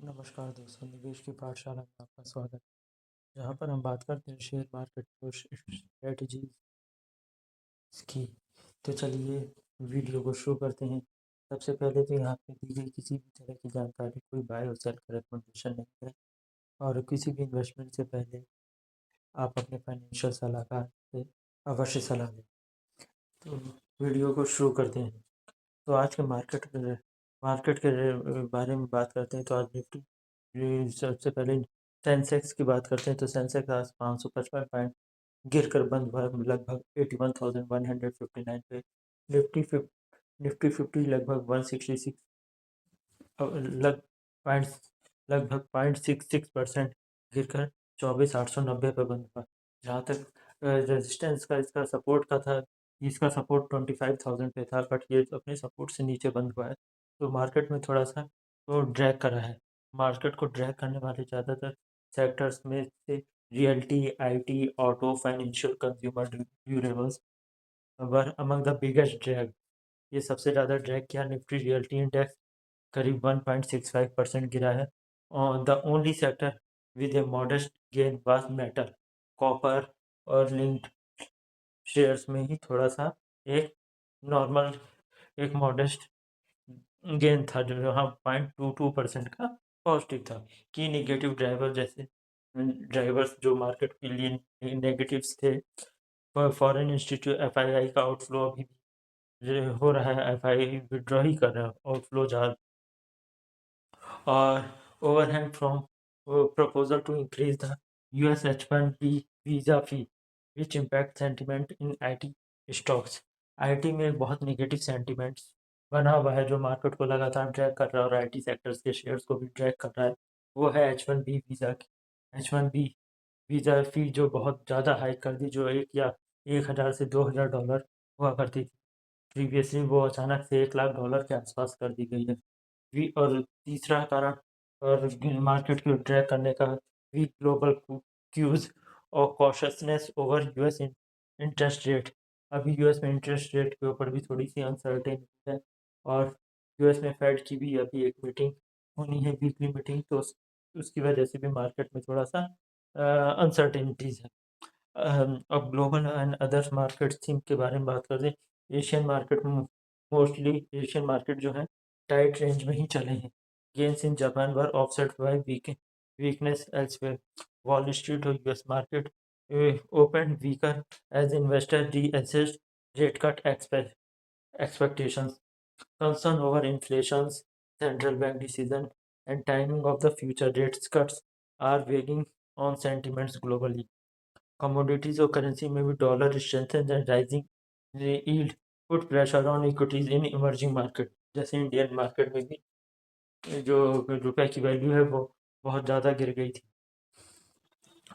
नमस्कार दोस्तों, निवेश की पाठशाला में आपका स्वागत है। जहाँ पर हम बात करते हैं शेयर मार्केट और स्ट्रेटजीज की। तो चलिए वीडियो को शुरू करते हैं। सबसे पहले तो यहाँ पे दी गई किसी भी तरह की जानकारी कोई बाय और सेल का रिकमेंडेशन नहीं है, और किसी भी इन्वेस्टमेंट से पहले आप अपने फाइनेंशियल सलाहकार से अवश्य सलाह लें। तो वीडियो को शुरू करते हैं। तो आज के मार्केट के बारे में बात करते हैं। तो आज निफ्टी सबसे पहले सेंसेक्स की बात करते हैं। तो सेंसेक्स आज 555 पॉइंट गिर कर बंद हुआ लगभग 81,159 पे। निफ्टी 50 लगभग 166 लग पॉइंट लगभग 0.66% गिर कर 24,890 पे बंद हुआ। जहाँ तक रेजिस्टेंस का इसका सपोर्ट का था, इसका सपोर्ट 25,000 पे था, बट ये अपने सपोर्ट से नीचे बंद हुआ है। तो मार्केट में थोड़ा सा तो ड्रैग कर रहा है। मार्केट को ड्रैग करने वाले ज़्यादातर सेक्टर्स में से realty, IT, auto, financial, consumer durables were among the biggest drag. ये सबसे ज़्यादा ड्रैग किया। निफ्टी रियल्टी इंडेक्स करीब 1.65% गिरा है। The only sector with A modest gain was metal, copper और लिंक्ड शेयर्स में ही थोड़ा सा एक नॉर्मल एक मॉडेस्ट गेन था, जो यहाँ 0.22% का पॉजिटिव था। की नेगेटिव ड्राइवर जैसे ड्राइवर्स जो मार्केट के लिए नेगेटिव्स थे, फॉरेन इंस्टीट्यूट एफआईआई का आउटफ्लो अभी भी हो रहा है। एफआईआई विड्रॉ ही कर रहा है, आउटफ्लो ज़्यादा, और overhang from proposal to increase the US H-1B visa fee, which impact sentiment in IT stocks। IT में बहुत नेगेटिव सेंटिमेंट्स बना हुआ है, जो मार्केट को लगातार ट्रैक कर रहा है, और आईटी सेक्टर्स के शेयर्स को भी ट्रैक कर रहा है। वो है H-1B वीज़ा की। H-1B वीज़ा फ़ी जो बहुत ज़्यादा हाइक कर दी, जो 1,000 से $2,000 हुआ करती थी प्रीवियसली, वो अचानक से $1,00,000 के आसपास कर दी गई है। और तीसरा कारण और मार्केट को ट्रैक करने का वीक ग्लोबल क्यूज और कॉशसनेस ओवर यूएस इंटरेस्ट रेट। अभी यूएस में इंटरेस्ट रेट के ऊपर भी थोड़ी सी अनसर्टेनिटी है, और यूएस में फेड की भी अभी एक मीटिंग होनी है, वीकली मीटिंग। तो उसकी वजह से भी मार्केट में थोड़ा सा अनसर्टेनिटीज है। अब global and others market theme के बारे में बात करते हैं। एशियन मार्केट में मोस्टली एशियन मार्केट जो है टाइट रेंज में ही चले हैं। Gains in Japan were offset by weakness elsewhere. Wall Street और US market open weaker as investor reassessed rate cut expectations. Concern over inflation, central bank decision, and timing of the future rate cuts are weighing on sentiments globally. Commodities और currency में भी dollar strengthen and rising yield put pressure on equities in emerging market. जैसे Indian market में भी जो रुपए की value है वो बहुत ज़्यादा गिर गई थी।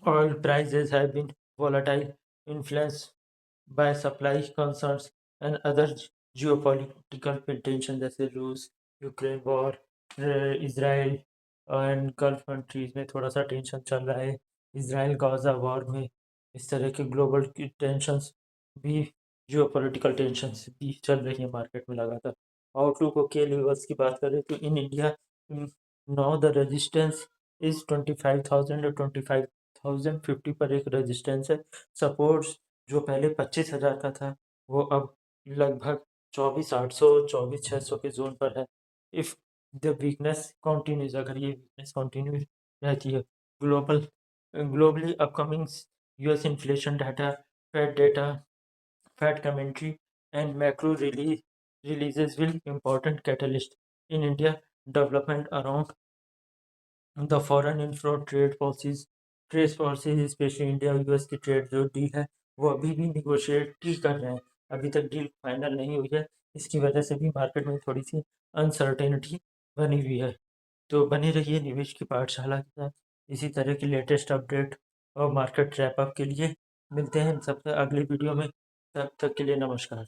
Oil prices have been volatile, influence by supply concerns and other geopolitical tension, जैसे रूस Ukraine war, Israel and Gulf countries में थोड़ा सा टेंशन चल रहा है। इसराइल गाजा वॉर में इस तरह के ग्लोबल की टेंशंस भी, जियोपॉलिटिकल टेंशंस भी चल रही है मार्केट में लगातार। आउटलुक और के लेवल्स की बात करें तो in India now the resistance is 25,000 और 25,050 पर एक रेजिस्टेंस है। सपोर्ट्स जो पहले 25,000 का था, वो अब लगभग 24,800 24,600 के जोन पर है। इफ द वीकनेस कंटिन्यूज, अगर ये वीकनेस कंटिन्यू रहती है, globally upcoming US inflation data, data, fat commentary and macro releases will important catalyst in India development around the foreign inflow trade policies, specially India US की trade जो deal है वो अभी भी निगोशिएट ही कर रहे हैं। अभी तक डील फाइनल नहीं हुई है। इसकी वजह से भी मार्केट में थोड़ी सी अनसर्टेनिटी बनी हुई है। तो बने रहिए निवेश की पाठशाला के साथ। इसी तरह की लेटेस्ट अपडेट और मार्केट रैप अप के लिए मिलते हैं सबसे अगली वीडियो में। तब तक के लिए नमस्कार।